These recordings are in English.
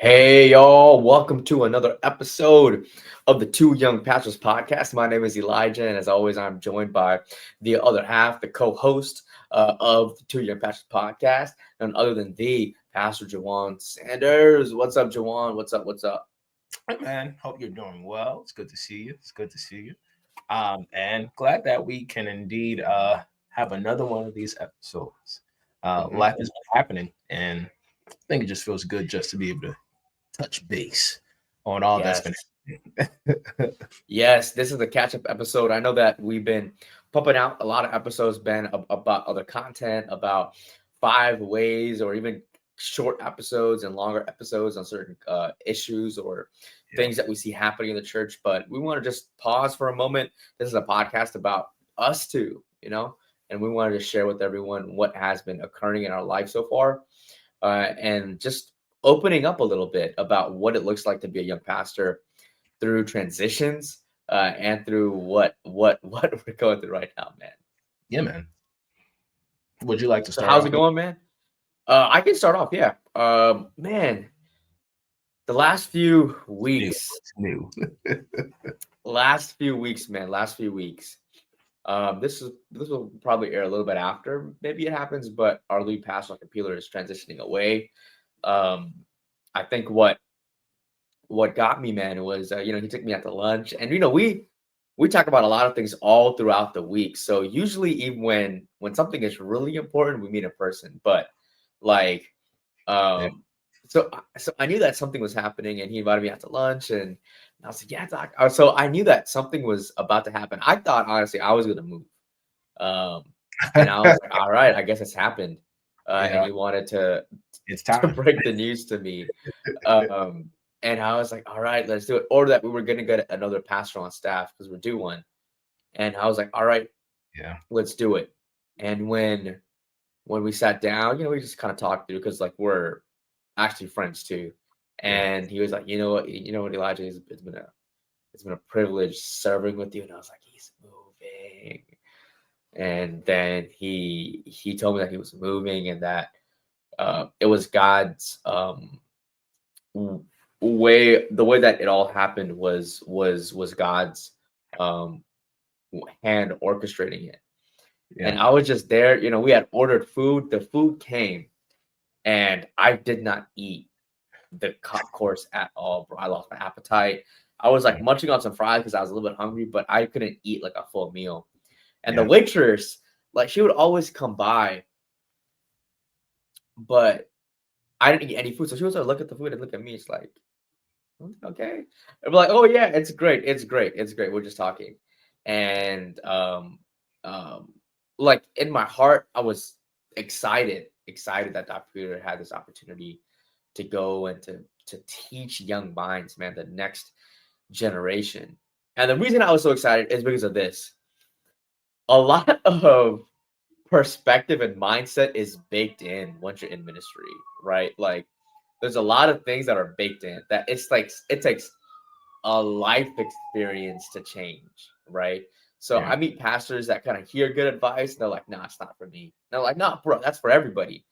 Hey, y'all, welcome to another episode of the Two Young Pastors podcast. My name is Elijah, and as always, I'm joined by the other half, the co host of the Two Young Pastors podcast, none other than the Pastor Jawan Sanders. What's up, Jawan? What's up? What's up? Hey man, hope you're doing well. It's good to see you. It's good to see you. And glad that we can indeed have another one of these episodes. Mhm. Life has been happening, and I think it just feels good just to be able to touch base on all that's been Yes. happening. Yes, this is the catch up episode. I know that we've been pumping out a lot of episodes, Ben, about other content, about 5 ways or even short episodes and longer episodes on certain issues or Yeah, things that we see happening in the church. But we want to just pause for a moment. This is a podcast about us too, and we wanted to share with everyone what has been occurring in our life so far and just opening up a little bit about what it looks like to be a young pastor through transitions and through what we're going through right now, man. yeah, man. Would you like to So start how's it off? going, man? I can start off, yeah. Man, the New, it's new. last few weeks. This will probably air a little bit after maybe it happens, but our lead pastor, like Peeler, is transitioning away. Um, I think what got me, man, was he took me out to lunch, and we talk about a lot of things all throughout the week. So usually, even when something is really important, we meet in person. But like, Yeah. um, so I knew that something was happening, and he invited me out to lunch, and I was like, yeah, doc. So I knew that something was about to happen. I thought honestly I was gonna move, um, and I was like, all right, I guess it's happened. And Yeah, he wanted to it's to time. break the news to me. Um, and I was like, all right, let's do it. Or that we were gonna get another pastor on staff because we're due one. And I was like, all right, Yeah, let's do it. And when we sat down, we just kind of talked through because like we're actually friends too. yeah, And he was like, you know what, Elijah, it's been a privilege serving with you. And I was like, he's moving. And then he told me that he was moving and that it was God's w- the way that it all happened was God's um hand orchestrating it. And yeah, I was just there, we had ordered food, the food came, and I did not eat the course at all, bro. I lost my appetite. I was like yeah, munching on some fries because I was a little bit hungry, but I couldn't eat like a full meal. And the yeah. waitress, like she would always come by, but I didn't eat any food. So she was like, look at the food and look at me. It's like, okay. I'm like, oh yeah, it's great. It's great. It's great. We're just talking. And um like in my heart, I was excited that Dr. Peter had this opportunity to go and to teach young minds, man, the next generation. And the reason I was so excited is because of this. A lot of perspective and mindset is baked in once you're in ministry, right? Like there's a lot of things that are baked in that it's like it takes a life experience to change, right? So Yeah. I meet pastors that kind of hear good advice and they're like, nah, it's not for me. And they're like, nah, bro, that's for everybody.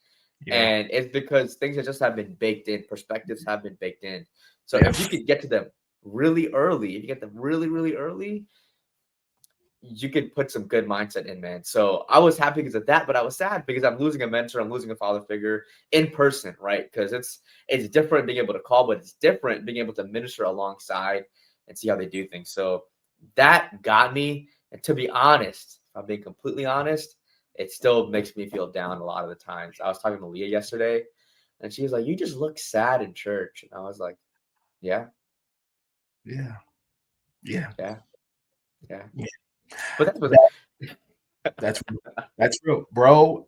Yeah. And it's because things that just have been baked in, perspectives have been baked in. So Yeah. if you could get to them really early, if you get them really, really early, you could put some good mindset in, man. So I was happy because of that, but I was sad because I'm losing a mentor, I'm losing a father figure in person, right? Because it's different being able to call, but it's different being able to minister alongside and see how they do things. So that got me. And to be honest, if I'm being completely honest, it still makes me feel down a lot of the times. I was talking to Leah yesterday, and she was like, "You just look sad in church," and I was like, "Yeah, Yeah. Yeah. yeah, yeah." Yeah. But that's what. That, that's that's real, bro.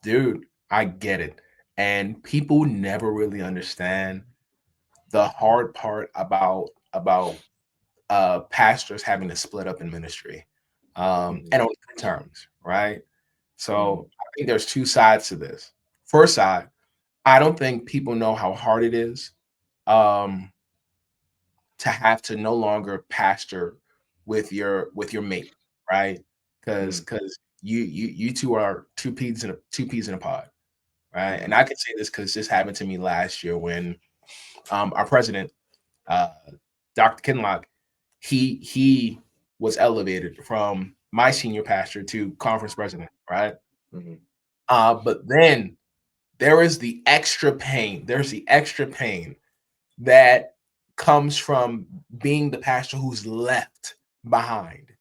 Dude, I get it. And people never really understand the hard part about pastors having to split up in ministry. And Mhm, on good terms, right? mhm, So I think there's two sides to this. First side, I don't think people know how hard it is um to have to no longer pastor with your mate, right? Because mhm. because you two are two peas in a pod. right? Mhm. And I can say this because this happened to me last year when our president, uh, Dr. Kinlock, he was elevated from my senior pastor to conference president, right? Mhm. But then there is the extra pain. There's the extra pain that comes from being the pastor who's left behind.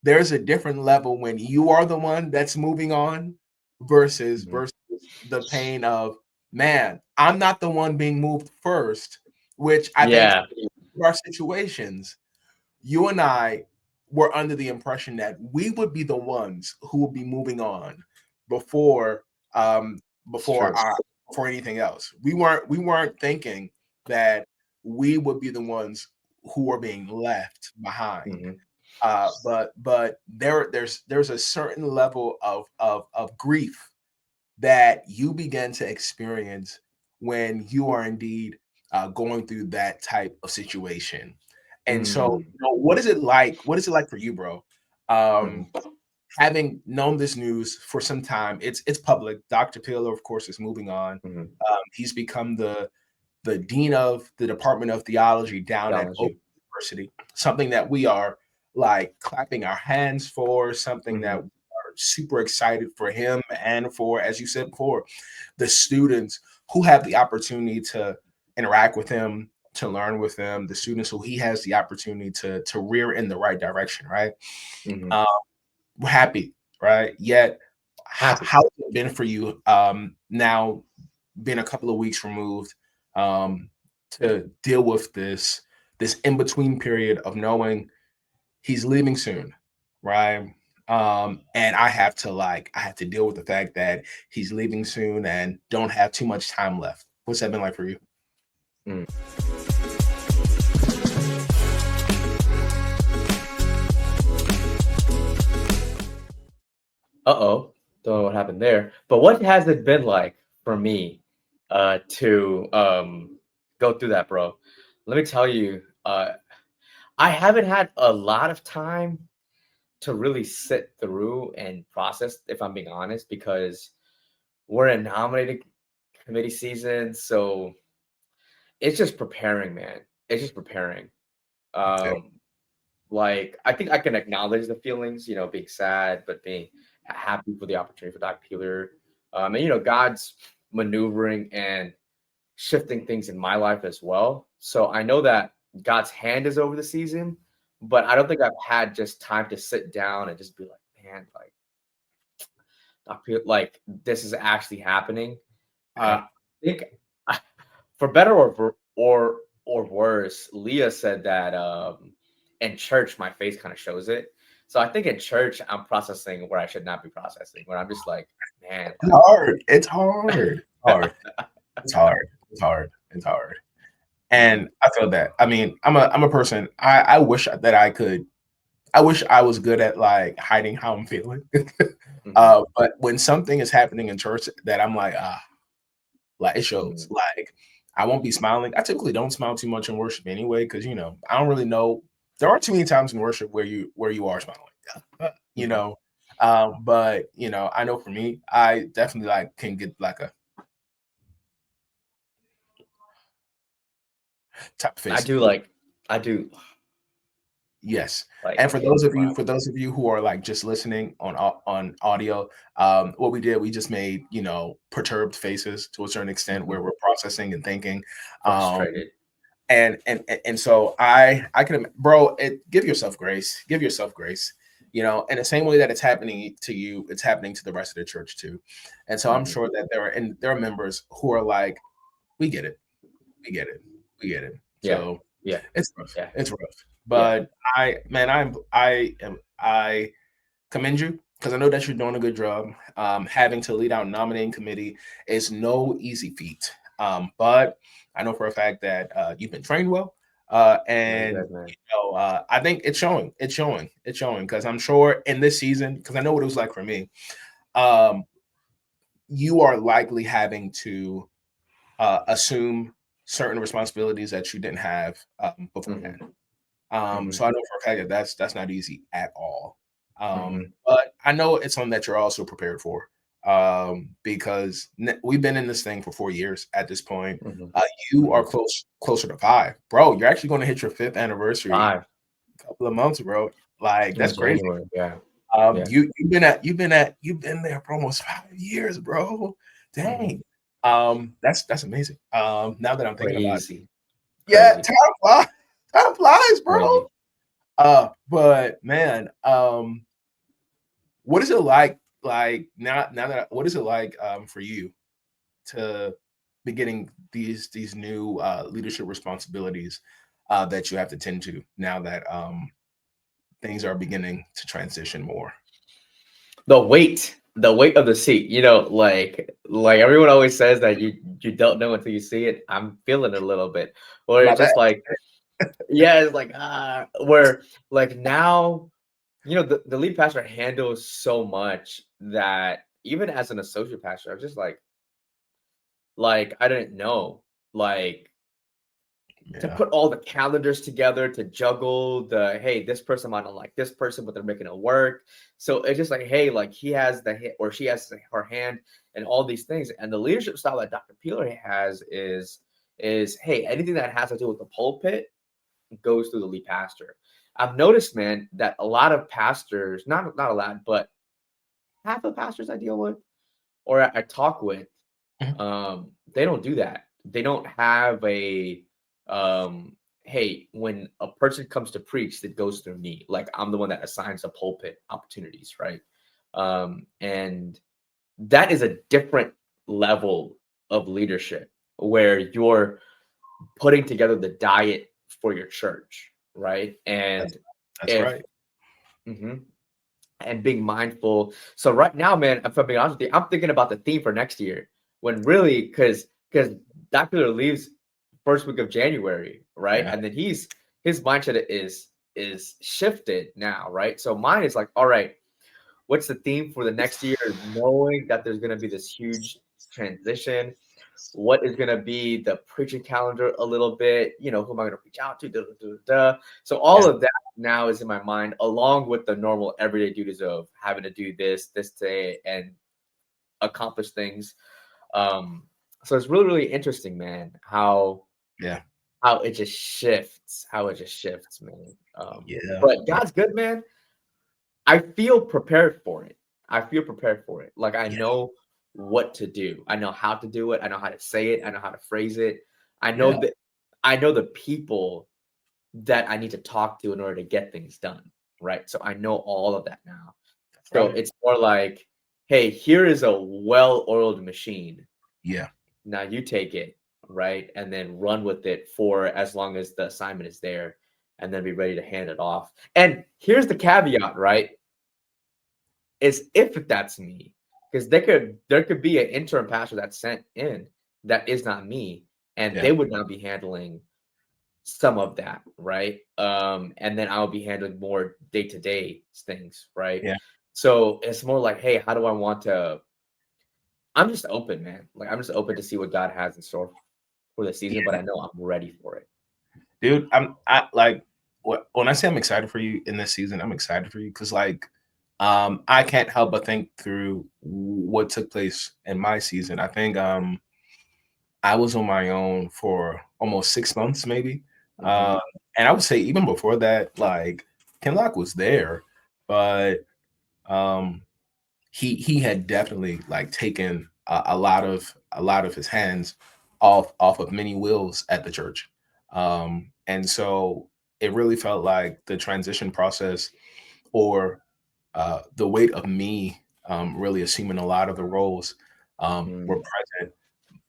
There's a different level when you are the one that's moving on Mhm. versus the pain of, man, I'm not the one being moved first, which I think Yeah. in our situations, you and I were under the impression that we would be the ones who would be moving on before um It's true. before our before anything else. We weren't thinking that we would be the ones who were being left behind. Mhm. But there's a certain level of grief that you begin to experience when you are indeed going through that type of situation. And so, Mm. what is it like? What is it like for you, bro? Um, Mhm. Having known this news for some time, it's public. Dr. Pillar, of course, is moving on. Mhm. He's become the dean of the Department of Theology down at Oak Theology. University, something that we are like clapping our hands for, something that Mhm. we are super excited for him and for, as you said before, the students who have the opportunity to interact with him, to learn with him, the students who he has the opportunity to rear in the right direction, right? Mhm. Um, we're happy, right? Yet, Happy. how's it been for you now, been a couple of weeks removed, um, to deal with this in between period of knowing he's leaving soon, right? And I have to deal with the fact that he's leaving soon and don't have too much time left. What's that been like for you? Mm. Uh-oh. Don't know what happened there. But what has it been like for me to go through that, bro? Let me tell you, I haven't had a lot of time to really sit through and process, if I'm being honest, because we're in nominated committee season, so it's just preparing, man. It's just preparing. Yeah. Um, like I think I can acknowledge the feelings, being sad, but being happy for the opportunity for Doc Peeler. And God's maneuvering and shifting things in my life as well. So I know that God's hand is over the season, but I don't think I've had just time to sit down and just be like, man, like Doc Peeler, like this is actually happening. Yeah. I think for better or worse, Leah said that in church my face kind of shows it. So I think in church I'm processing where I should not be processing. Where I'm just like, man, It's hard. It's hard. Hard. It's hard. It's hard. It's hard. Mhm, And I feel that. I mean, I'm a person. I wish that I could. I wish I was good at like hiding how I'm feeling. mhm, But when something is happening in church that I'm like, like it shows. mhm, Like I won't be smiling. I typically don't smile too much in worship anyway, because I don't really know. There aren't too many times in worship where you are smiling. you mhm. know. But I know for me, I definitely like can get like a type of I face. do like I do Yes. like And for get those of you, smile. for those of you who are like just listening on audio, what we did, we just made perturbed faces to a certain extent Mhm. where we're processing and thinking. Um, Frustrated. and so I can, bro, give yourself grace, give yourself grace. In the same way that it's happening to you, it's happening to the rest of the church too. And so I'm Mhm. sure that there are members who are like, we get it, we get it, we get it. Yeah, So yeah, it's rough. yeah, It's rough. yeah. But I commend you because I know that you're doing a good job. Having to lead out nominating committee is no easy feat. But I know for a fact that you've been trained well. Very And good, man. I think it's showing. It's showing. It's showing because I'm sure in this season, because I know what it was like for me. Um, you are likely having to assume certain responsibilities that you didn't have Mhm, beforehand. mhm, So I know for a fact that that's not easy at all. mhm. But I know it's something that you're also prepared for. because we've been in this thing for 4 years at this point. Mhm. You are Mhm. closer to 5, bro. You're actually going to hit your 5th anniversary 5 in a couple of months, bro. Like in that's crazy. January. Yeah. Yeah. You've been there for almost 5 years, bro. Mhm. Dang. That's amazing. Now that I'm thinking about it, Crazy. yeah, Crazy. time flies. Time flies, bro. Crazy. But man, what is it like? Now that what is it like for you to be getting these new leadership responsibilities that you have to tend to now that things are beginning to transition more? The weight of the seat, like everyone always says that you don't know until you see it. I'm feeling it a little bit. Or My it's bad. just like, yeah, it's like where like now, the lead pastor handles so much that even as an associate pastor, I'm just like I didn't know. Like to Yeah. put all the calendars together, to juggle the hey, this person might not like this person, but they're making it work. So it's just like, hey, like he has the hit or she has her hand and all these things. And the leadership style that Dr. Peeler has is hey, anything that has to do with the pulpit goes through the lead pastor. I've noticed, man, that a lot of pastors, not a lot, but half the pastors I deal with or I talk with, Mhm. they don't do that. They don't have a hey, when a person comes to preach, that goes through me. Like I'm the one that assigns the pulpit opportunities, right? And that is a different level of leadership where you're putting together the diet for your church, right? That's And that's if right. mhm, and being mindful. So right now, man, if I'm being honest with you, I'm thinking about the theme for next year. When really, because Dr. leaves first week of January, right? Yeah. And then his mindset is shifted now, right? So mine is like, all right, what's the theme for the next year? Knowing that there's gonna be this huge transition, what is going to be the preaching calendar a little bit, who am I going to preach out to, so all Yeah. of that now is in my mind along with the normal everyday duties of having to do this day and accomplish things. So it's really really interesting, man, Yeah. how it just shifts, man. Yeah. But God's good, man. I feel prepared for it. I feel prepared for it. Like I Yeah. know what to do. I know how to do it. I know how to say it. I know how to phrase it. I Yeah. know that I know the people that I need to talk to in order to get things done. Right. So I know all of that now. That's So right. it's more like, hey, here is a well-oiled machine. Yeah. Now you take it, right? And then run with it for as long as the assignment is there and then be ready to hand it off. And here's the caveat, right? Is if that's me, because there could be an interim pastor that's sent in that is not me, and Yeah. they would not be handling some of that, right? And then I'll be handling more day to day things, right? Yeah. So it's more like, hey, how do I want to? I'm just open, man. Like I'm just open to see what God has in store for the season, but Yeah. I know I'm ready for it. Dude, I like when I say I'm excited for you in this season, I'm excited for you because I can't help but think through what took place in my season. I think I was on my own for almost 6 months, maybe. Hmm. Uh, and I would say even before that, like Kenlock was there, but um, he had definitely like taken a lot of his hands off of many wheels at the church, and so it really felt like the transition process or the weight of me really assuming a lot of the roles were Mm. present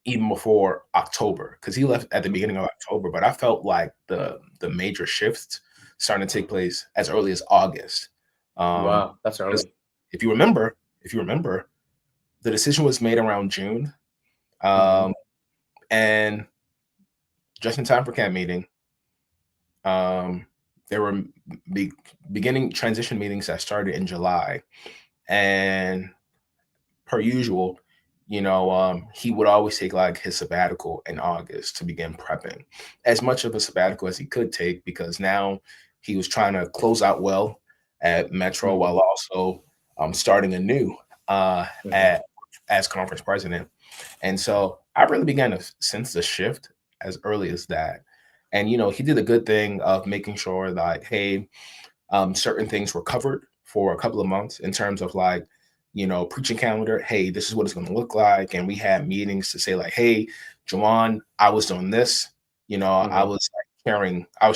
even before October because he left at the beginning of October. But I felt like the major shifts starting to take place as early as August. Wow, that's Because early. if you remember, the decision was made around June, Hmm. um, and just in time for camp meeting. Um, there were be, beginning transition meetings that started in July, and per usual, he would always take like his sabbatical in August to begin prepping as much of a sabbatical as he could take because now he was trying to close out well at Metro Hmm. while also starting anew Hmm. at as conference president. And so I really began to sense the shift as early as that. And he did a good thing of making sure that, hey, certain things were covered for a couple of months in terms of like, preaching calendar. Hey, this is what it's going to look like. And we had meetings to say like, hey, Juwan, I was doing this, I was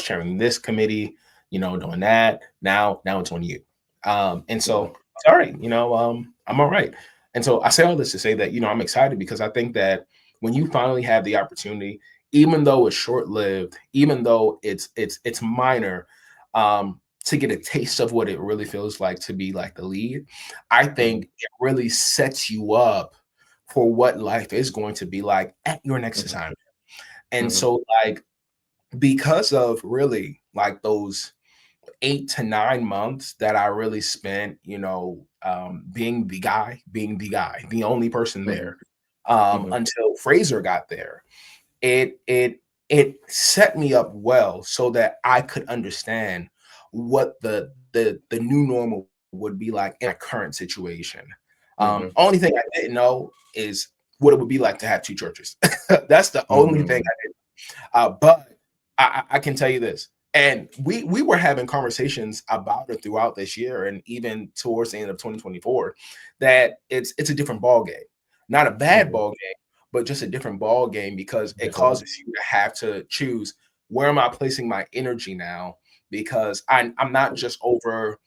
chairing this committee, doing that. Now it's on you. And so, all right, I'm all right. And so I say all this to say that, I'm excited because I think that when you finally have the opportunity, even though it's short-lived, even though it's minor, to get a taste of what it really feels like to be like the lead, I think it really sets you up for what life is going to be like at your next assignment. And so like, because of really like those 8 to 9 months that I really spent, being the guy, the only person there, until Fraser got there, it set me up well so that I could understand what the new normal would be like in a current situation. Only thing I didn't know is what it would be like to have two churches. That's the only thing I didn't. But I can tell you this, and we were having conversations about it throughout this year, and even towards the end of 2024, that it's a different ball game, not a bad ball game, but just a different ball game because it causes you to have to choose, where am I placing my energy now? Because I'm not just over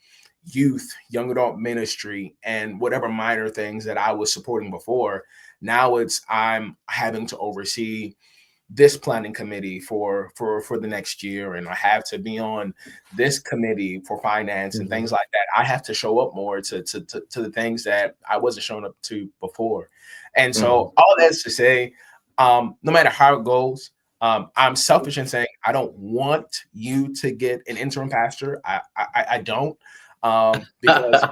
youth, young adult ministry, and whatever minor things that I was supporting before. Now I'm having to oversee this planning committee for the next year, and I have to be on this committee for finance and things like that. I have to show up more to the things that I wasn't showing up to before. And so all that's to say, no matter how it goes, I'm selfish in saying I don't want you to get an interim pastor. I don't, because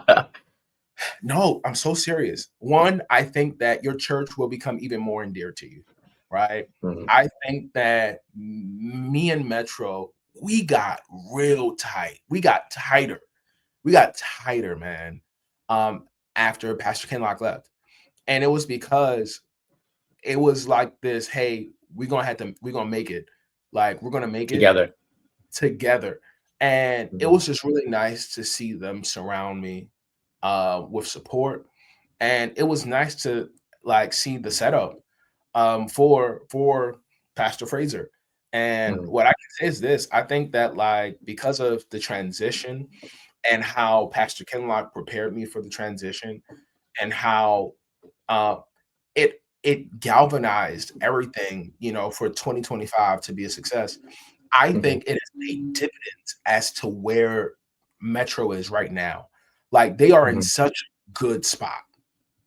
no, I'm so serious. One, I think that your church will become even more endeared to you, right? I think that me and Metro, we got real tight. We got tighter. We got tighter, man, after Pastor Kenlock left. And it was because it was like this, hey, we're gonna make it. Like, we're gonna make it together. And it was just really nice to see them surround me with support. And it was nice to like see the setup for Pastor Fraser. And what I can say is this: I think that like, because of the transition and how Pastor Kenlock prepared me for the transition, and how it galvanized everything, for 2025 to be a success. I think it has made dividends as to where Metro is right now. Like, they are in such a good spot.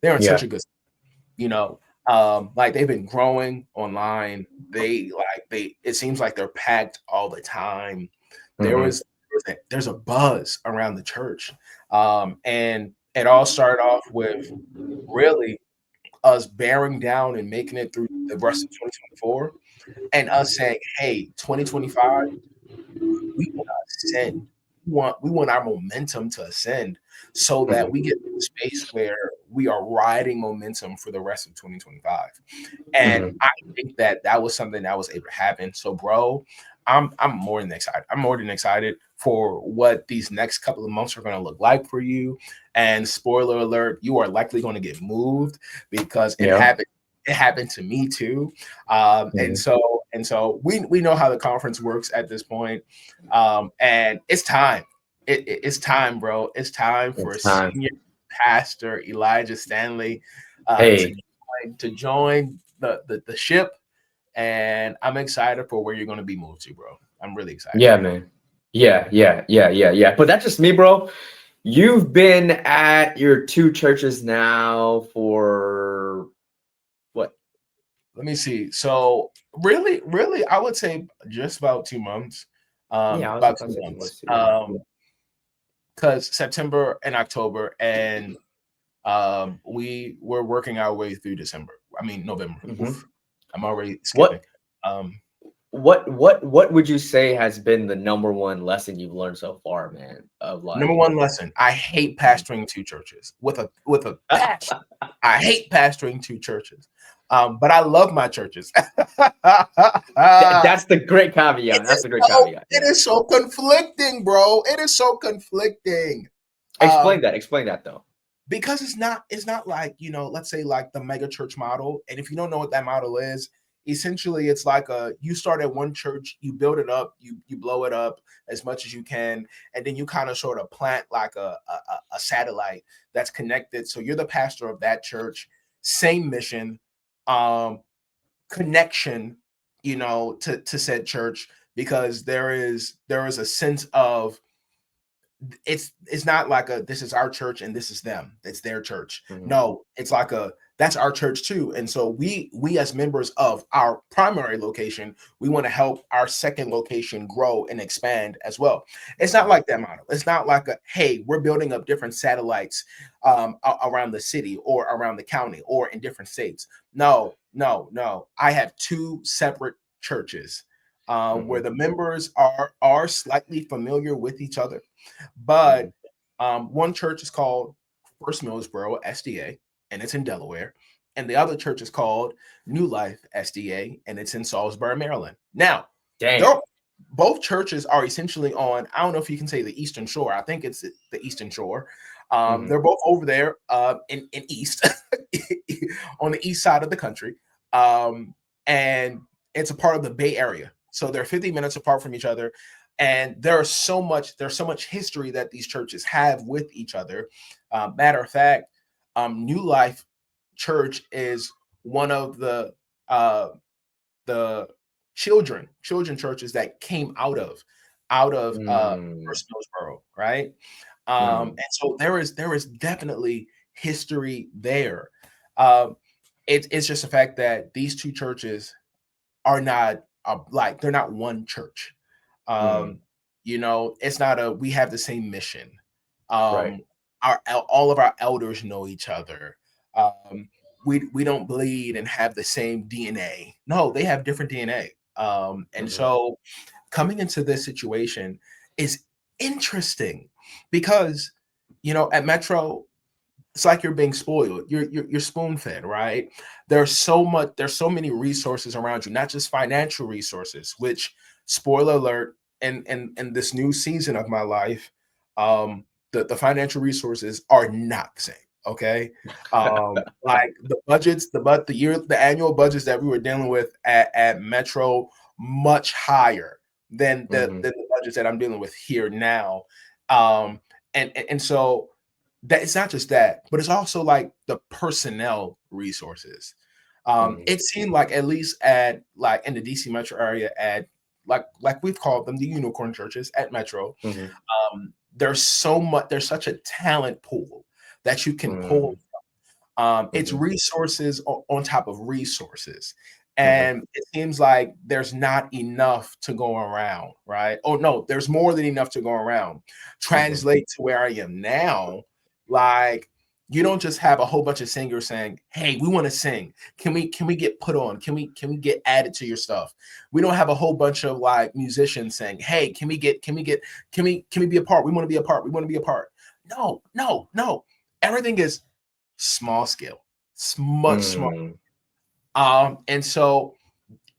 They're in such a good spot, like, they've been growing online. It seems like they're packed all the time. There's a buzz around the church. And it all started off with really us bearing down and making it through the rest of 2024, and us saying, hey, 2025, we want to ascend. We want our momentum to ascend so that we get to a space where we are riding momentum for the rest of 2025. And I think that was something that was able to happen. So, bro, I'm more than excited. I'm more than excited for what these next couple of months are going to look like for you. And spoiler alert, you are likely going to get moved, because it happened. It happened to me too. And so we know how the conference works at this point. And it's time. It's time, bro. It's time for Senior Pastor Elijah Stanley to join the ship. And I'm excited for where you're going to be moved to, bro. I'm really excited. Yeah, man. Yeah. But that's just me, bro. You've been at your two churches now for what? Let me see. So really, I would say just about 2 months. About 2 months. Because September and October, and we were working our way through December. I mean November. I'm already skipping. what would you say has been the number one lesson you've learned so far, man? Of Number like, one lesson: I hate pastoring two churches with a passion. I hate pastoring two churches, but I love my churches. that's the great caveat. That's the great caveat. It Yeah. is so conflicting, bro. It is so conflicting. Explain that though. Because it's not like, let's say like the mega church model. And if you don't know what that model is, essentially it's like you start at one church, you build it up, you blow it up as much as you can, and then you kind of sort of plant like a satellite that's connected. So you're the pastor of that church, same mission, um, connection, to said church, because there is a sense of, it's not like this is our church and this is them, it's their church. No, it's like that's our church too. And so we as members of our primary location, we want to help our second location grow and expand as well. It's not like that model. It's not like hey, we're building up different satellites around the city or around the county or in different states. No. I have two separate churches where the members are slightly familiar with each other. But one church is called First Millsboro SDA, and it's in Delaware. And the other church is called New Life SDA, and it's in Salisbury, Maryland. Now, both churches are essentially on, I don't know if you can say the Eastern Shore. I think it's the Eastern Shore. They're both over there in East, on the east side of the country. And it's a part of the Bay Area. So they're 50 minutes apart from each other. And there's so much history that these churches have with each other. Matter of fact, New Life Church is one of the children churches that came out of First Millsboro, right? And so there is definitely history there. It's just the fact that these two churches are not they're not one church. It's not we have the same mission. Right. All of our elders know each other. We don't bleed and have the same DNA. No, they have different DNA. And so coming into this situation is interesting because, at Metro, it's like you're being spoiled. You're spoon fed, right? There's so many resources around you, not just financial resources, which, spoiler alert, in this new season of my life, the financial resources are not the same. Okay. Like the budgets, the annual budgets that we were dealing with at Metro, much higher than the budgets that I'm dealing with here now. And so that it's not just that, but it's also like the personnel resources. It seemed like, at least at like in the DC metro area, at like we've called them the unicorn churches at Metro, there's such a talent pool that you can pull from. It's resources on top of resources. And it seems like there's not enough to go around, right? Oh no, there's more than enough to go around. Translate to where I am now. Like, you don't just have a whole bunch of singers saying, "Hey, we want to sing. Can we get put on? Can we get added to your stuff?" We don't have a whole bunch of like musicians saying, "Hey, can we be a part? We want to be a part. We want to be a part." No. Everything is small scale. It's much smaller. And so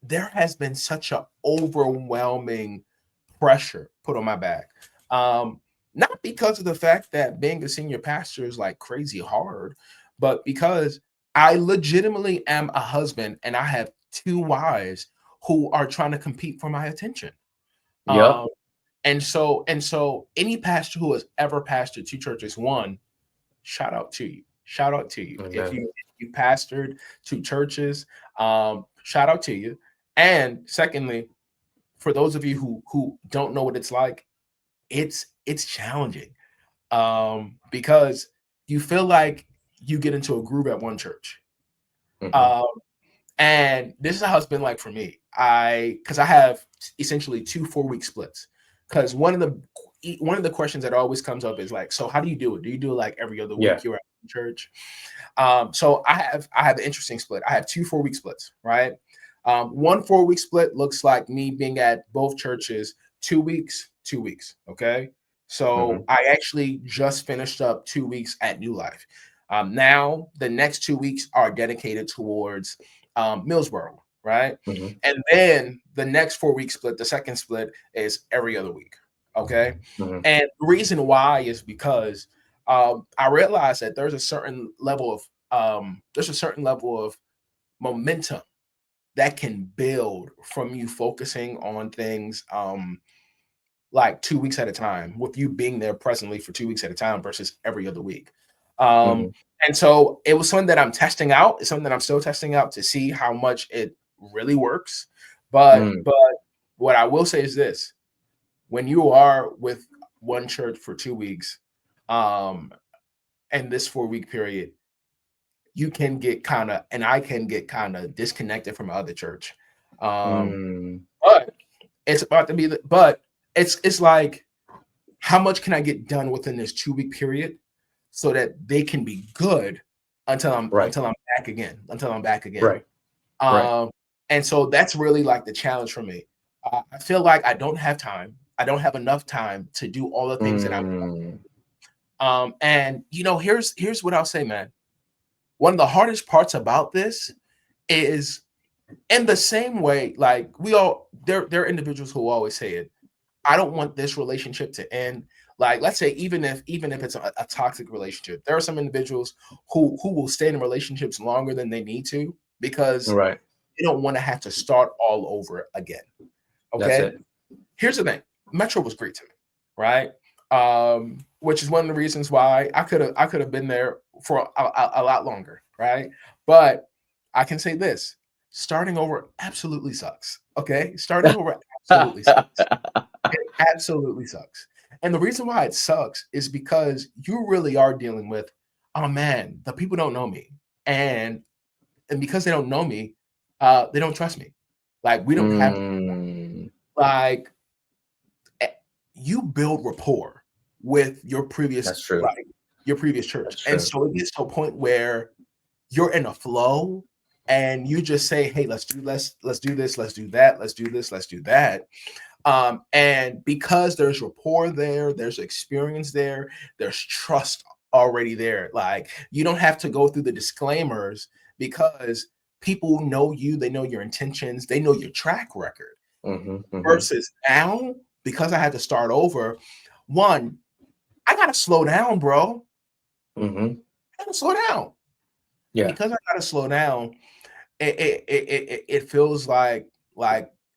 there has been such an overwhelming pressure put on my back. Not because of the fact that being a senior pastor is like crazy hard, but because I legitimately am a husband and I have two wives who are trying to compete for my attention. And so any pastor who has ever pastored two churches, one, shout out to you. If you pastored two churches, shout out to you. And secondly, for those of you who don't know what it's like, it's challenging because you feel like you get into a groove at one church. And this is how it's been like for me. Because I have essentially 2 4-week splits. Because one of the questions that always comes up is like, so how do you do it? Do you do it like every other week you're at church? So I have an interesting split. I have 2 4-week splits, right? One 4-week split looks like me being at both churches 2 weeks, 2 weeks. Okay. So Mhm. I actually just finished up 2 weeks at New Life. Now the next 2 weeks are dedicated towards Millsboro, right? Mhm. And then the next 4-week split, the second split is every other week. Okay. Mhm. And the reason why is because I realized that there's a certain level of momentum that can build from you focusing on things like 2 weeks at a time, with you being there presently for 2 weeks at a time versus every other week. Um, Mhm. and so it was something that I'm testing out. It's something that I'm still testing out to see how much it really works. Mm. But what I will say is this: when you are with one church for 2 weeks, um, and this 4-week period, you can get kind of, and I can get kind of disconnected from other church. Um, Mm. but it's about to be but it's like, how much can I get done within this 2-week period so that they can be good Right. until I'm back again, until I'm back again. Right. Right. Um, and so that's really like the challenge for me. I feel like I don't have time. I don't have enough time to do all the things that I want. Mm. And here's what I'll say, man. One of the hardest parts about this is, in the same way, like there are individuals who always say it. I don't want this relationship to end. Like, let's say, even if it's a toxic relationship, there are some individuals who will stay in relationships longer than they need to because Right. they don't want to have to start all over again. That's Okay. it. Here's the thing. Metro was great to me, right? Which is one of the reasons why I could have been there for a lot longer, right? But I can say this: starting over absolutely sucks. Okay, starting over absolutely sucks. It absolutely sucks. And the reason why it sucks is because you really are dealing with, oh man, the people don't know me, and because they don't know me, they don't trust me. Like, we don't have, Mm. like, eh, you build rapport with your previous, That's true. like, your previous church. That's And true. so it gets to a point where you're in a flow and you just say, hey, let's do this, let's do that, let's do this, let's do that. And because there's rapport there, there's experience there, there's trust already there. Like, you don't have to go through the disclaimers because people know you, they know your intentions, they know your track record. Mhm. Mhm. Versus now, because I had to start over, one, I gotta slow down, bro. Mhm. I gotta slow down. And Yeah. because I gotta slow down, it feels like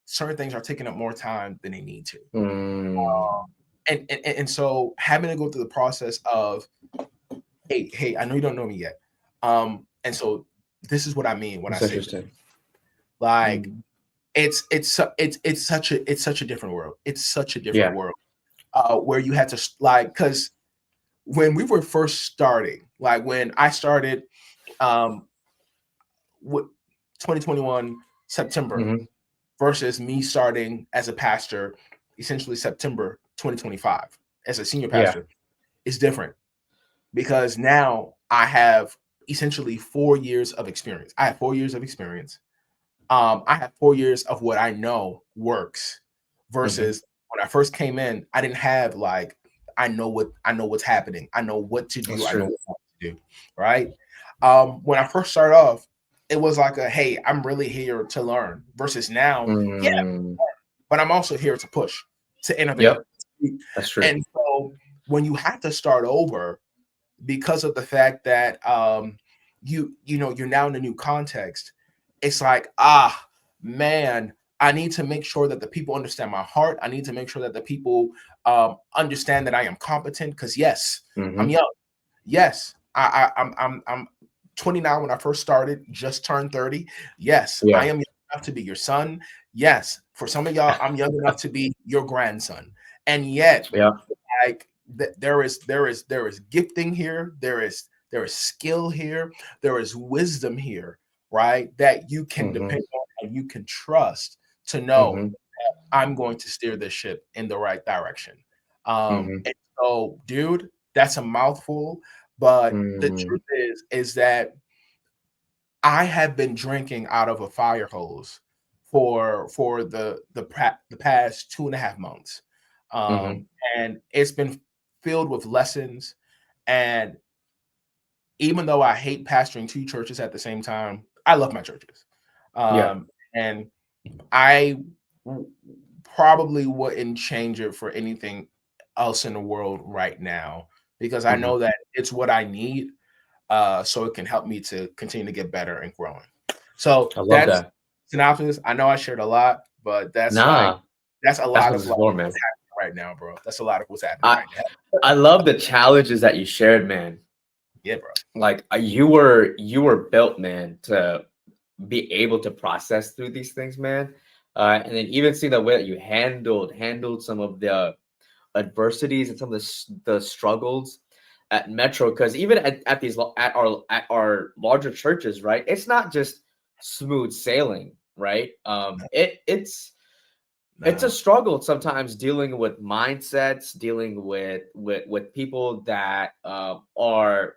certain things are taking up more time than they need to. Mm. And so having to go through the process of, hey, I know you don't know me yet. And so this is what I mean when I That's say this. interesting. Like, Mm. it's such a different world. It's such a different Yeah. world. Where you had to like, because when we were first starting, like when I started, um, with 2021 September Mhm. versus me starting as a pastor, essentially September 2025 as a senior Yeah. pastor, is different because now I have essentially 4 years of experience. I have 4 years of experience. I have 4 years of what I know works Mhm. versus when I first came in, I didn't have like, I know what's happening. I know what to That's do. I know true. what not to do. Right. When I first started off, it was like a, hey, I'm really here to learn versus now, yeah, Mm. but I'm also here to push, to innovate. Yep. That's true. And so when you have to start over because of the fact that you're now in a new context, it's like, man, I need to make sure that the people understand my heart. I need to make sure that the people understand that I am competent, because yes, I'm Mhm. young. Yes, I'm 29 when I first started, just turned 30. Yes, I Yeah. am young enough to be your son. Yes, for some of y'all, I'm young enough to be your grandson. And yet, Yeah. like, there is gifting here, there is skill here, there is wisdom here, right, that you can Mhm. depend on and you can trust to know Mhm. I'm going to steer this ship in the right direction. Mhm. And so, dude, that's a mouthful, but the Mm. truth is that I have been drinking out of a fire hose the past 2.5 months, Hmm. and it's been filled with lessons. And even though I hate pastoring two churches at the same time, I love my churches. Yeah. And I probably wouldn't change it for anything else in the world right now, because I Hmm. know that it's what I need, so it can help me to continue to get better and growing. So I love that's that. synopsis. I know I shared a lot, but Nah, that's a that's lot what of this is like for, what's man. happening right now, bro. That's a lot of what's happening I right now. I love the challenges that you shared, man. Yeah, bro. Like you were built, man, to be able to process through these things, man. And then even see the way that you handled some of the adversities and some of the struggles at Metro, because even at these at our larger churches, right? It's not just smooth sailing, right? It's a Nah. struggle sometimes dealing with mindsets, dealing with people that are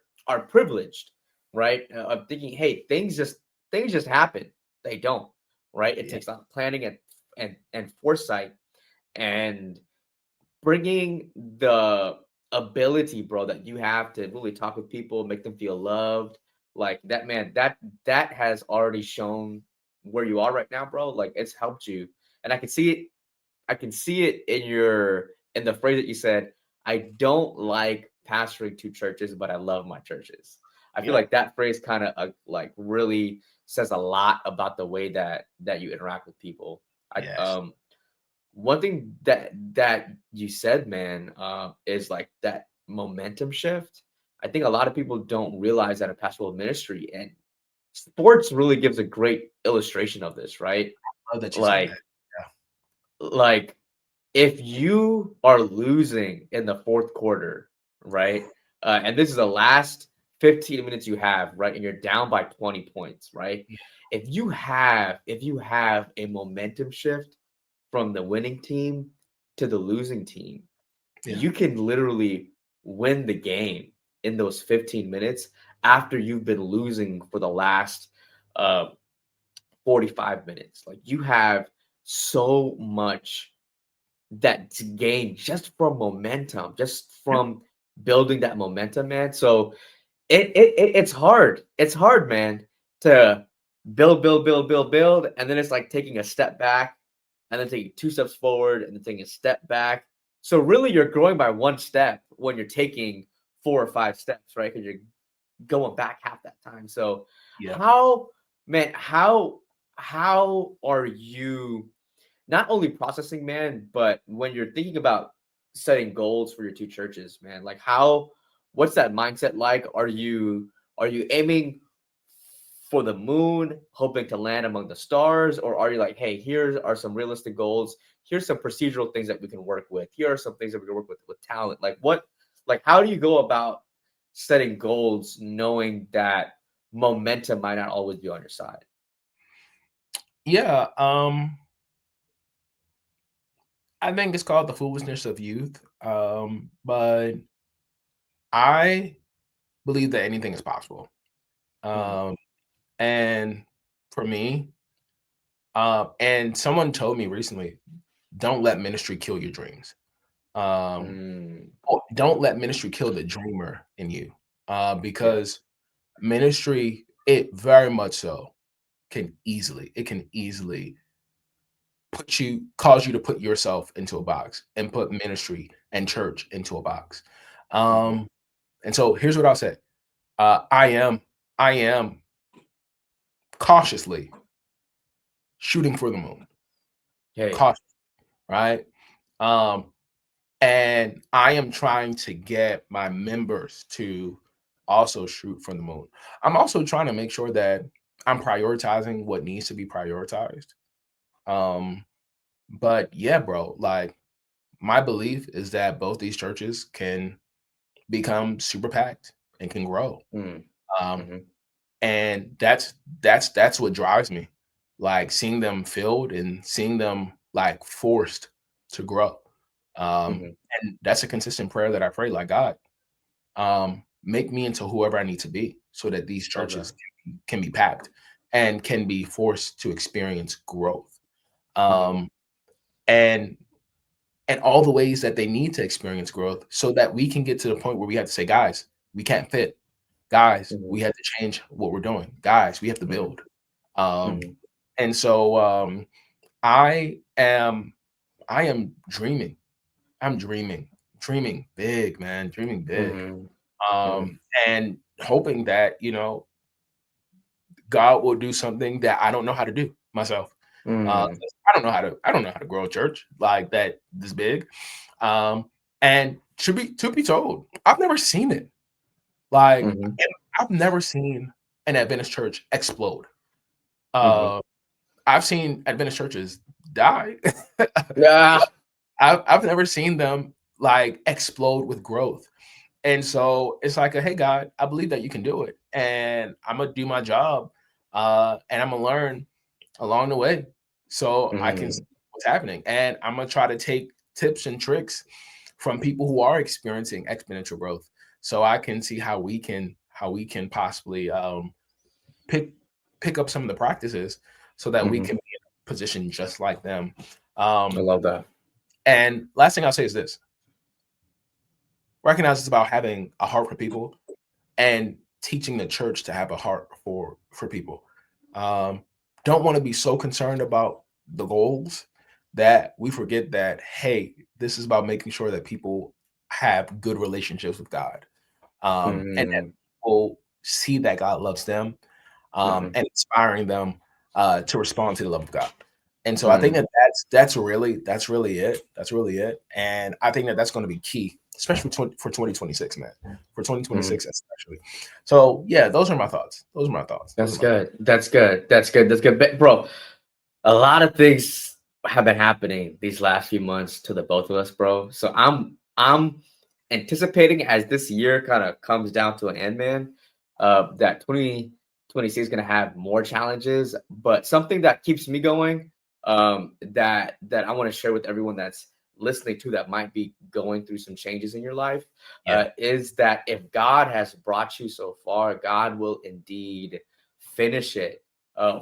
privileged, right? Of thinking, hey, things just happen. They don't, right? It Yeah. takes a lot of planning and foresight and bringing the ability, bro, that you have to really talk with people, make them feel loved, like that, man. That has already shown where you are right now, bro. Like it's helped you, and I can see it in the phrase that you said. I don't like pastoring two churches, but I love my churches. I feel Yeah. like that phrase kind of like really says a lot about the way that you interact with people. I Yes. One thing that you said, man, is like that momentum shift. I think a lot of people don't realize that in pastoral ministry, and sports really gives a great illustration of this, right? Love that you said that. Like like if you are losing in the fourth quarter, right? And this is the last 15 minutes you have, right? And you're down by 20 points, right? Yeah. If you have a momentum shift from the winning team to the losing team, Yeah. you can literally win the game in those 15 minutes after you've been losing for the last uh 45 minutes. Like you have so much that's gained just from momentum, just Yeah. from building that momentum, man. So it's hard. It's hard, man, to build, build, build, build, build, and then it's like taking a step back, and then taking two steps forward, and then taking a step back. So really, you're growing by one step when you're taking four or five steps, right? Because you're going back half that time. So Yeah. how, man, how are you not only processing, man, but when you're thinking about setting goals for your two churches, man, like what's that mindset like? Are you aiming for the moon, hoping to land among the stars, or are you like, hey, here are some realistic goals. Here's some procedural things that we can work with. Here are some things that we can work with talent. Like how do you go about setting goals knowing that momentum might not always be on your side? Yeah. I think it's called the foolishness of youth. But I believe that anything is possible. Mm, Um, and for me, and someone told me recently, don't let ministry kill your dreams. Um, mm, don't let ministry kill the dreamer in you. yeah. Because ministry, it very much so it can easily cause you to put yourself into a box and put ministry and church into a box. Mhm. Um, and so here's what I'll say. I am cautiously shooting for the moon. Hey. Cautious, right? Um, and I am trying to get my members to also shoot for the moon. I'm also trying to make sure that I'm prioritizing what needs to be prioritized. Um, but yeah, bro, like my belief is that both these churches can become super packed and can grow. Mm, Um, mhm, and that's what drives me, like seeing them filled and seeing them like forced to grow. mhm. And that's a consistent prayer that I pray, like, God, make me into whoever I need to be so that these Love that. churches can be packed and can be forced to experience growth. um, and all the ways that they need to experience growth so that we can get to the point where we have to say, guys, we can't fit. Guys, we have to change what we're doing. Guys, we have to build. And so I am dreaming. I'm dreaming big, man, dreaming big. And hoping that, God will do something that I don't know how to do myself. I don't know how to grow a church like that this big. And to be told, I've never seen it. Like I've never seen an Adventist church explode. I've seen Adventist churches die. Yeah. I've never seen them like explode with growth. And so it's like, hey, God, I believe that you can do it. And I'm going to do my job. And I'm going to learn along the way so I can see what's happening. And I'm going to try to take tips and tricks from people who are experiencing exponential growth so I can see how we can possibly pick up some of the practices so that we can be in a position just like them. I love that. And last thing I'll say is this. Recognize it's about having a heart for people and teaching the church to have a heart for people. Don't want to be so concerned about the goals that we forget that, hey, this is about making sure that people have good relationships with God. And that people see that God loves them and inspiring them to respond to the love of God. And so I think that's really it. That's really it. And I think that that's going to be key, especially for 2026, man. For 2026, especially. So yeah, those are my thoughts. That's good. That's good, bro. A lot of things have been happening these last few months to the both of us, bro. So I'm anticipating as this year kind of comes down to an end, man. That 2026 is gonna have more challenges, but something that keeps me going. That I want to share with everyone that's listening to that might be going through some changes in your life is that if God has brought you so far, God will indeed finish it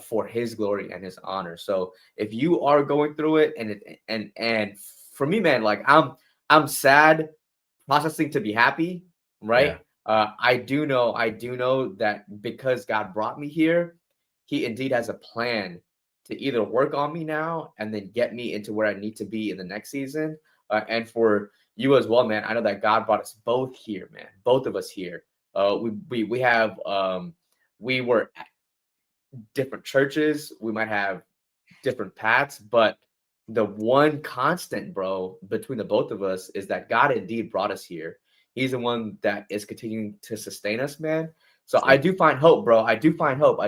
for His glory and His honor. So if you are going through it, and for me, man, like I'm sad, processing to be happy, right? I do know that because God brought me here, He indeed has a plan to either work on me now and then get me into where I need to be in the next season. And for you as well, man, I know that God brought us both here, man, both of us here. We have we were at different churches, we might have different paths, but the one constant, bro, between the both of us is that God indeed brought us here. He's the one that is continuing to sustain us, man. So I do find hope, bro. I do find hope.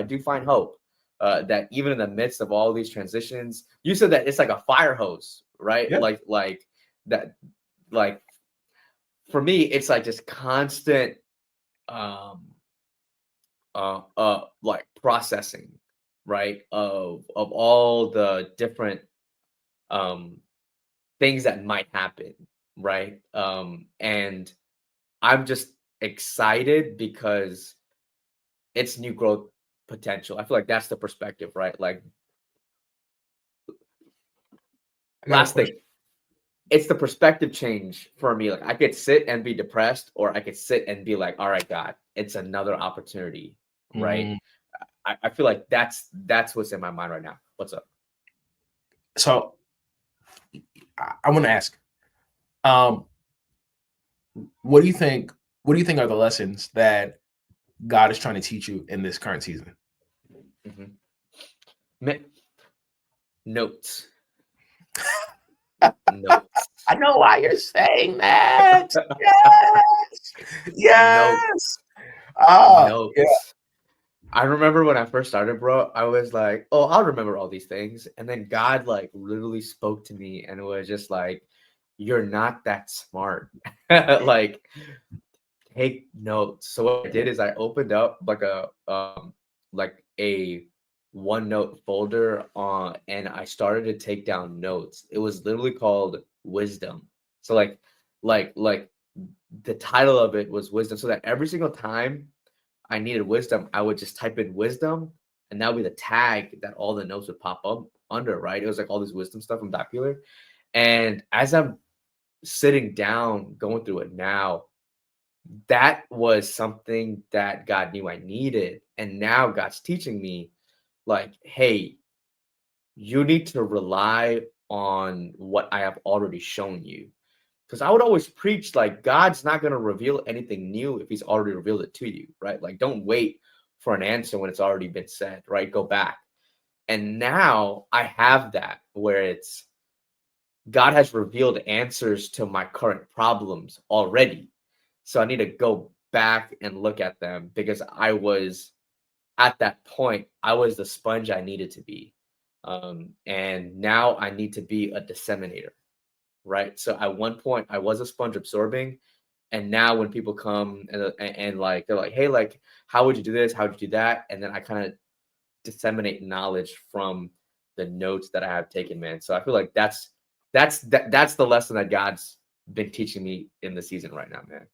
That even in the midst of all these transitions, you said that it's like a fire hose, right? Yeah. Like that, like for me, it's like just constant, like processing, right? Of all the different things that might happen, right? And I'm just excited because it's new growth potential. I feel like that's the perspective, right? Like I got a last thing, question. it's the perspective change for me. Like I could sit and be depressed, or I could sit and be like, all right, God, it's another opportunity, right? I feel like that's what's in my mind right now. What's up? So I want to ask, what do you think are the lessons that God is trying to teach you in this current season? Notes. Notes. I know why you're saying that. Yes. Yes. Notes. Yeah. I remember when I first started, bro, I was like, oh, I'll remember all these things. And then God like literally spoke to me and was just like, you're not that smart. Like, take notes. So what I did is I opened up like a OneNote folder and I started to take down notes. It was literally called Wisdom. So like the title of it was Wisdom. So that every single time I needed wisdom, I would just type in wisdom, and that would be the tag that all the notes would pop up under, right? It was like all this wisdom stuff from that pillar. And as I'm sitting down, going through it now, that was something that God knew I needed. And now God's teaching me, like, hey, you need to rely on what I have already shown you. Because I would always preach, like, God's not going to reveal anything new if he's already revealed it to you, right? Like, don't wait for an answer when it's already been said, right? Go back. And now I have that where it's God has revealed answers to my current problems already. So I need to go back and look at them because I was at that point, I was the sponge I needed to be. And now I need to be a disseminator, right? So at one point, I was a sponge absorbing. And now when people come and like, they're like, hey, like, how would you do this? How would you do that? And then I kind of disseminate knowledge from the notes that I have taken, man. So I feel like that's the lesson that God's been teaching me in the season right now, man.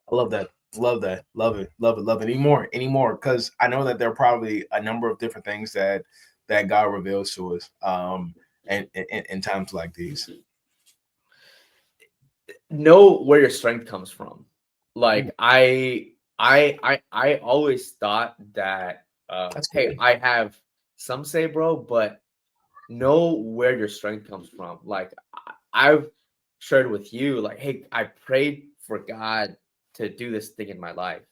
I love that. Love that. Love it. Love it. Love it. Anymore. Because I know that there are probably a number of different things that God reveals to us. And in times like these. Know where your strength comes from. Like I always thought that hey, I have some say, bro, but know where your strength comes from. Like I've shared with you, like, hey, I prayed for God to do this thing in my life,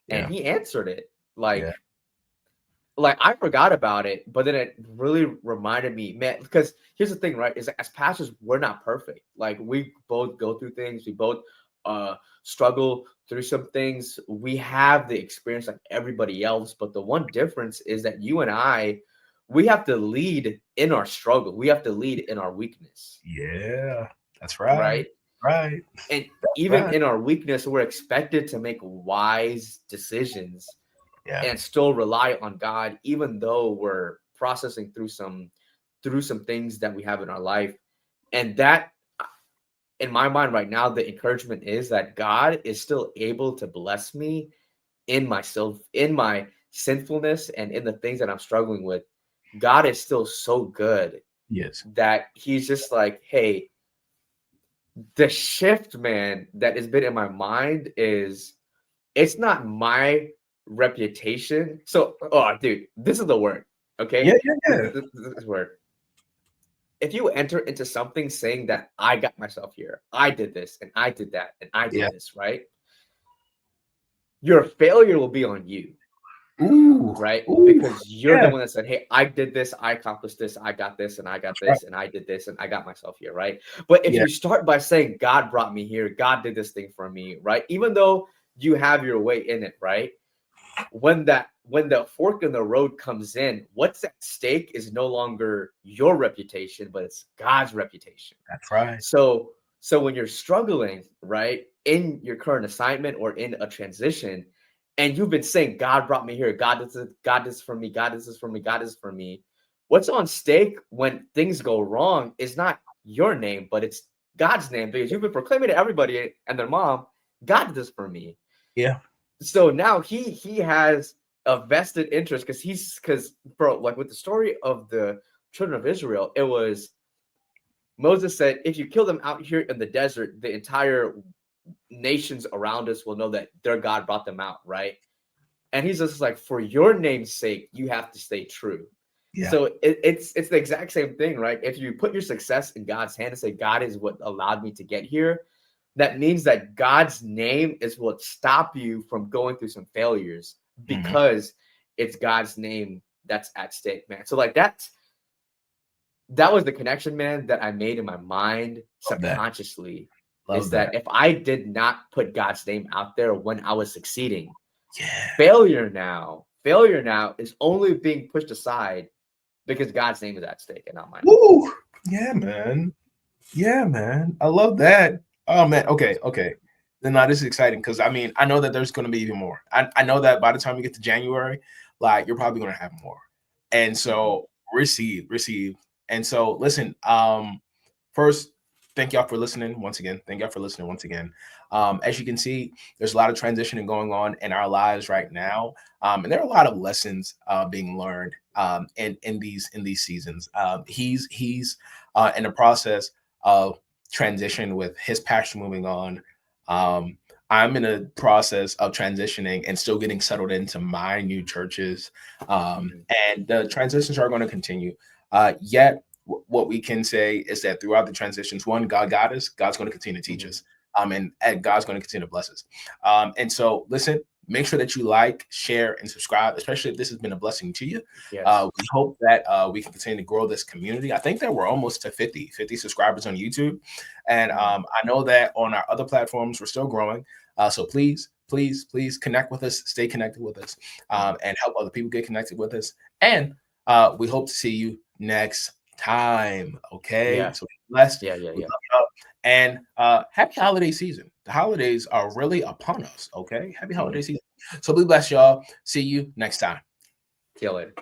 and he answered it. Like I forgot about it, but then it really reminded me, man, because here's the thing, right? Is that as pastors, we're not perfect. Like we both go through things, we both struggle through some things. We have the experience like everybody else, but the one difference is that you and I, we have to lead in our struggle. We have to lead in our weakness. Yeah, that's right. Right. Right. And even in our weakness, we're expected to make wise decisions and still rely on God, even though we're processing through some things that we have in our life. And that, in my mind right now, the encouragement is that God is still able to bless me in myself, in my sinfulness, and in the things that I'm struggling with. God is still so good. Yes. That he's just like, hey, the shift, man, that has been in my mind is it's not my reputation. So, oh, dude, this is the word. Okay. Yeah. This word. If you enter into something saying that I got myself here, I did this and I did that and I did this, right? Your failure will be on you. Ooh, right? Because you're the one that said, hey, I did this, I accomplished this, I got this, and I got this, and I did this, and I got myself here, right? But if you start by saying, God brought me here, God did this thing for me, right? Even though you have your way in it, right? When the fork in the road comes in, what's at stake is no longer your reputation, but it's God's reputation. That's right. So when you're struggling, right, in your current assignment or in a transition, and you've been saying, God brought me here, God this is God this is for me, God this is for me, God is for me. What's on stake when things go wrong is not your name, but it's God's name, because you've been proclaiming to everybody and their mom, God did this for me. Yeah. So now he has a vested interest because bro, like with the story of the children of Israel, it was Moses said, if you kill them out here in the desert, the entire nations around us will know that their God brought them out, right? And he's just like, for your name's sake, you have to stay true. Yeah. So it's the exact same thing, right? If you put your success in God's hand and say, God is what allowed me to get here, that means that God's name is what stop you from going through some failures because it's God's name that's at stake, man. So like that was the connection, man, that I made in my mind subconsciously. Is that if I did not put God's name out there when I was succeeding, failure now is only being pushed aside because God's name is at stake and not mine. Woo! Yeah, man. Yeah, man. I love that. Oh man. Okay. Then now this is exciting because I mean I know that there's going to be even more. I know that by the time we get to January, like you're probably going to have more. And so receive. And so listen. First, thank y'all for listening once again. As you can see, there's a lot of transitioning going on in our lives right now, and there are a lot of lessons being learned in these seasons. He's in the process of transition with his passion moving on. I'm in a process of transitioning and still getting settled into my new churches, and the transitions are going to continue. Yet, what we can say is that throughout the transitions, one, God got us. God's going to continue to teach us, and God's going to continue to bless us. And so, listen. Make sure that you like, share, and subscribe, especially if this has been a blessing to you. Yes. We hope that we can continue to grow this community. I think that we're almost to 50 subscribers on YouTube. And I know that on our other platforms, we're still growing. So please connect with us, stay connected with us, and help other people get connected with us. And we hope to see you next time. Okay. Yeah. So be blessed. Yeah. We love you. And happy holiday season. The holidays are really upon us. Okay. Happy holiday season. So be blessed, y'all. See you next time. See you later.